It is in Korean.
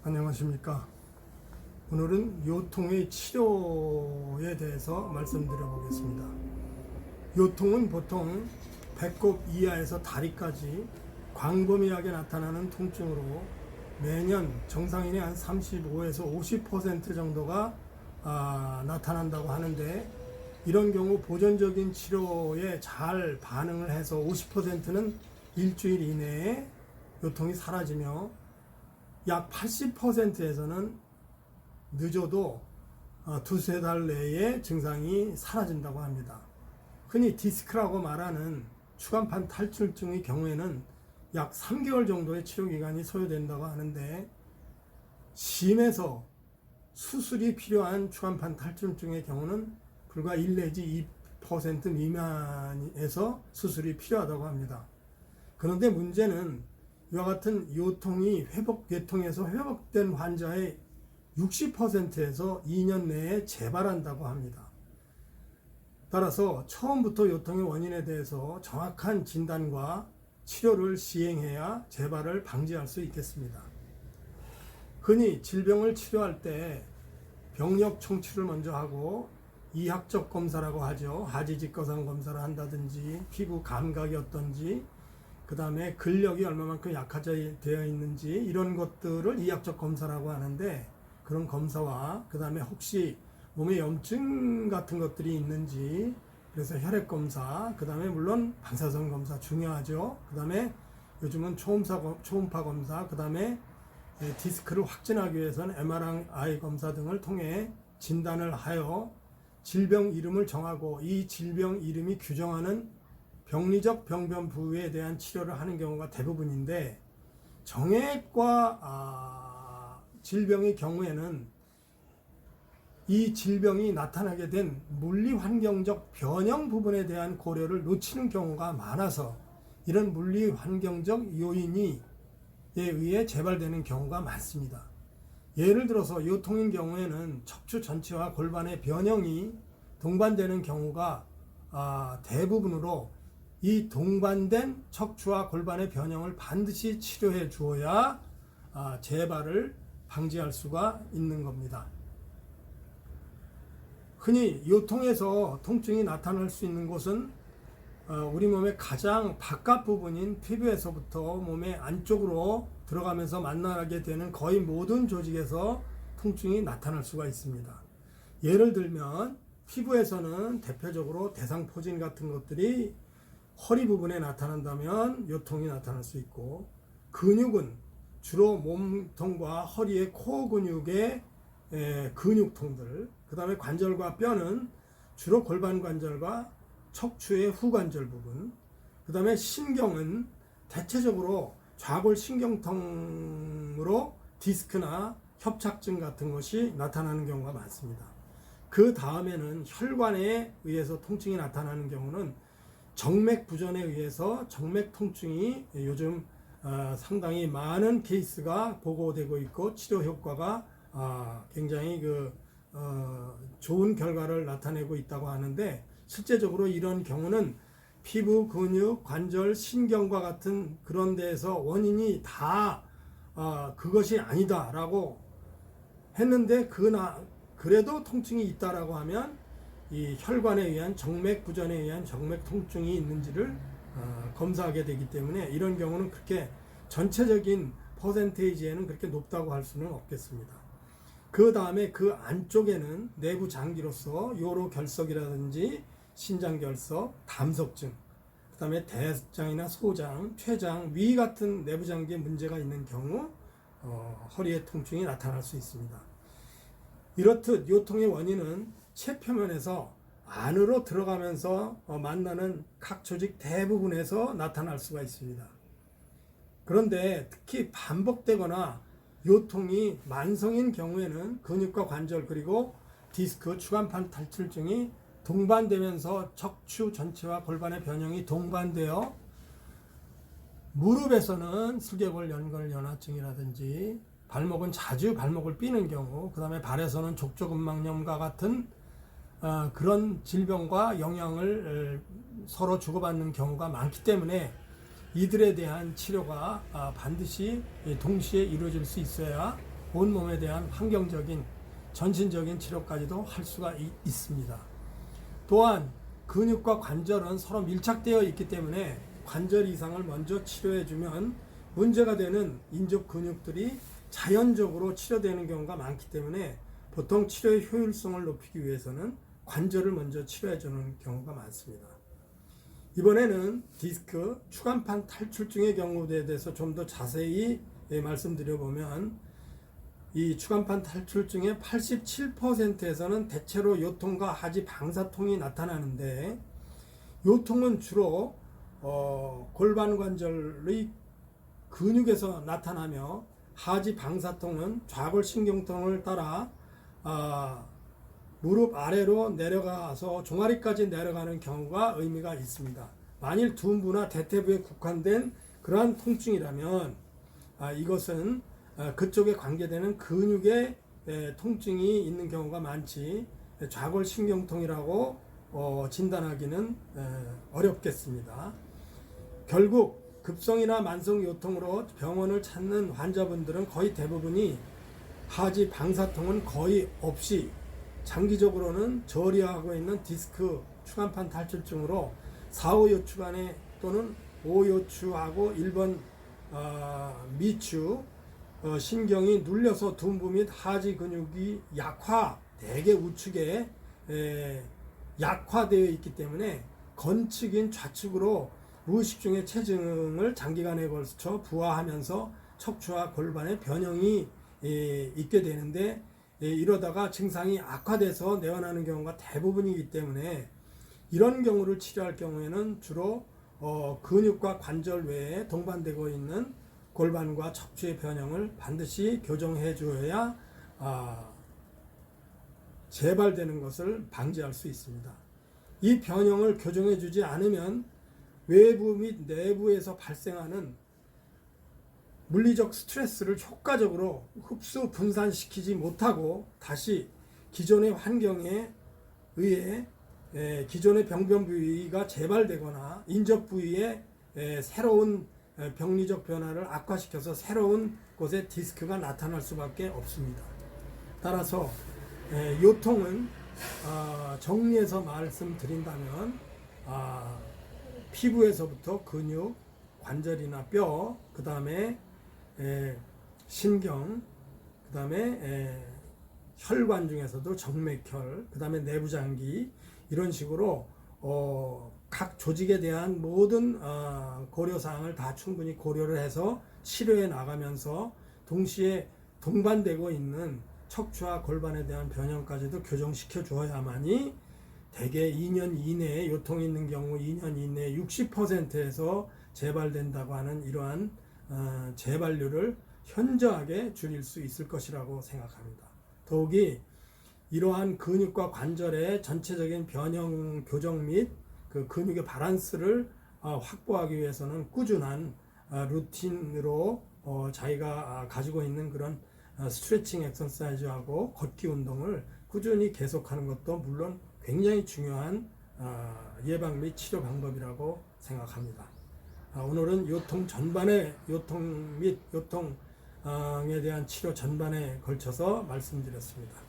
안녕하십니까. 오늘은 요통의 치료에 대해서 말씀드려 보겠습니다. 요통은 보통 배꼽 이하에서 다리까지 광범위하게 나타나는 통증으로 매년 정상인의 한 35에서 50% 정도가 나타난다고 하는데, 이런 경우 보존적인 치료에 잘 반응을 해서 50%는 일주일 이내에 요통이 사라지며, 약 80%에서는 늦어도 두세 달 내에 증상이 사라진다고 합니다. 흔히 디스크라고 말하는 추간판 탈출증의 경우에는 약 3개월 정도의 치료기간이 소요된다고 하는데, 심해서 수술이 필요한 추간판 탈출증의 경우는 불과 1 내지 2% 미만에서 수술이 필요하다고 합니다. 그런데 문제는 이와 같은 요통이 요통에서 회복된 환자의 60%에서 2년 내에 재발한다고 합니다. 따라서 처음부터 요통의 원인에 대해서 정확한 진단과 치료를 시행해야 재발을 방지할 수 있겠습니다. 흔히 질병을 치료할 때 병력 청취를 먼저 하고 이학적 검사라고 하죠. 하지직거상 검사를 한다든지, 피부 감각이 어떤지, 그 다음에 근력이 얼마만큼 약화되어 있는지, 이런 것들을 이학적 검사라고 하는데, 그런 검사와 그 다음에 혹시 몸에 염증 같은 것들이 있는지, 그래서 혈액 검사, 그 다음에 물론 방사선 검사 중요하죠. 그 다음에 요즘은 초음파 검사, 그 다음에 디스크를 확진하기 위해서는 MRI 검사 등을 통해 진단을 하여 질병 이름을 정하고, 이 질병 이름이 규정하는 병리적 병변 부위에 대한 치료를 하는 경우가 대부분인데, 정액과 질병의 경우에는 이 질병이 나타나게 된 물리환경적 변형 부분에 대한 고려를 놓치는 경우가 많아서, 이런 물리환경적 요인에 의해 재발되는 경우가 많습니다. 예를 들어서 요통인 경우에는 척추 전체와 골반의 변형이 동반되는 경우가 대부분으로, 이 동반된 척추와 골반의 변형을 반드시 치료해 주어야 재발을 방지할 수가 있는 겁니다. 흔히 요통에서 통증이 나타날 수 있는 곳은 우리 몸의 가장 바깥 부분인 피부에서부터 몸의 안쪽으로 들어가면서 만나게 되는 거의 모든 조직에서 통증이 나타날 수가 있습니다. 예를 들면 피부에서는 대표적으로 대상포진 같은 것들이 허리 부분에 나타난다면 요통이 나타날 수 있고, 근육은 주로 몸통과 허리의 코어 근육의 근육통들, 그 다음에 관절과 뼈는 주로 골반 관절과 척추의 후관절 부분, 그 다음에 신경은 대체적으로 좌골 신경통으로 디스크나 협착증 같은 것이 나타나는 경우가 많습니다. 그 다음에는 혈관에 의해서 통증이 나타나는 경우는 정맥 부전에 의해서 정맥 통증이 요즘 상당히 많은 케이스가 보고되고 있고, 치료 효과가 굉장히 좋은 결과를 나타내고 있다고 하는데, 실제적으로 이런 경우는 피부, 근육, 관절, 신경과 같은 그런 데에서 원인이 다 그것이 아니다라고 했는데, 그래도 통증이 있다라고 하면 이 혈관에 의한 정맥 부전에 의한 정맥 통증이 있는지를 검사하게 되기 때문에, 이런 경우는 그렇게 전체적인 퍼센테이지에는 그렇게 높다고 할 수는 없겠습니다. 그 다음에 그 안쪽에는 내부 장기로서 요로 결석이라든지 신장 결석, 담석증, 그 다음에 대장이나 소장, 췌장, 위 같은 내부 장기에 문제가 있는 경우 허리의 통증이 나타날 수 있습니다. 이렇듯 요통의 원인은 체표면에서 안으로 들어가면서 만나는 각 조직 대부분에서 나타날 수가 있습니다. 그런데 특히 반복되거나 요통이 만성인 경우에는 근육과 관절, 그리고 디스크, 추간판 탈출증이 동반되면서 척추 전체와 골반의 변형이 동반되어, 무릎에서는 슬개골 연골 연화증이라든지, 발목은 자주 발목을 삐는 경우, 그 다음에 발에서는 족저근막염과 같은 그런 질병과 영향을 서로 주고받는 경우가 많기 때문에, 이들에 대한 치료가 반드시 동시에 이루어질 수 있어야 온몸에 대한 환경적인 전신적인 치료까지도 할 수가 있습니다. 또한 근육과 관절은 서로 밀착되어 있기 때문에 관절 이상을 먼저 치료해주면 문제가 되는 인접 근육들이 자연적으로 치료되는 경우가 많기 때문에 보통 치료의 효율성을 높이기 위해서는 관절을 먼저 치료해주는 경우가 많습니다. 이번에는 디스크, 추간판 탈출증의 경우에 대해서 좀 더 자세히 말씀드려보면 이 추간판 탈출증의 87%에서는 대체로 요통과 하지 방사통이 나타나는데, 요통은 주로 골반 관절의 근육에서 나타나며 하지 방사통은 좌골신경통을 따라 무릎 아래로 내려가서 종아리까지 내려가는 경우가 의미가 있습니다. 만일 둔부나 대퇴부에 국한된 그러한 통증이라면 이것은 그쪽에 관계되는 근육의 통증이 있는 경우가 많지 좌골신경통이라고 진단하기는 어렵겠습니다. 결국 급성이나 만성 요통으로 병원을 찾는 환자분들은 거의 대부분이 하지 방사통은 거의 없이 장기적으로는 저리하고 있는 디스크, 추간판 탈출증으로 4, 5요추간에 또는 5요추하고 1번 미추 신경이 눌려서 둔부 및 하지 근육이 대개 우측에 약화되어 있기 때문에 건측인 좌측으로 무의식 중에 체증을 장기간에 걸쳐 부하하면서 척추와 골반의 변형이 있게 되는데, 이러다가 증상이 악화돼서 내원하는 경우가 대부분이기 때문에 이런 경우를 치료할 경우에는 주로 근육과 관절 외에 동반되고 있는 골반과 척추의 변형을 반드시 교정해 줘야 재발되는 것을 방지할 수 있습니다. 이 변형을 교정해 주지 않으면 외부 및 내부에서 발생하는 물리적 스트레스를 효과적으로 흡수 분산시키지 못하고 다시 기존의 환경에 의해 기존의 병변 부위가 재발되거나 인접 부위에 새로운 병리적 변화를 악화시켜서 새로운 곳에 디스크가 나타날 수밖에 없습니다. 따라서 요통은 정리해서 말씀드린다면 피부에서부터 근육, 관절이나 뼈, 그 다음에 신경, 그 다음에 혈관 중에서도 정맥혈, 그 다음에 내부장기, 이런 식으로 각 조직에 대한 모든 고려사항을 다 충분히 고려를 해서 치료해 나가면서 동시에 동반되고 있는 척추와 골반에 대한 변형까지도 교정시켜 주어야만이 대개 2년 이내에 요통이 있는 경우 2년 이내에 60%에서 재발된다고 하는 이러한 재발률을 현저하게 줄일 수 있을 것이라고 생각합니다. 더욱이 이러한 근육과 관절의 전체적인 변형 교정 및 그 근육의 바란스를 확보하기 위해서는 꾸준한 루틴으로 자기가 가지고 있는 그런 스트레칭 엑서사이즈하고 걷기 운동을 꾸준히 계속하는 것도 물론 굉장히 중요한 예방 및 치료 방법이라고 생각합니다. 오늘은 요통 및 요통에 대한 치료 전반에 걸쳐서 말씀드렸습니다.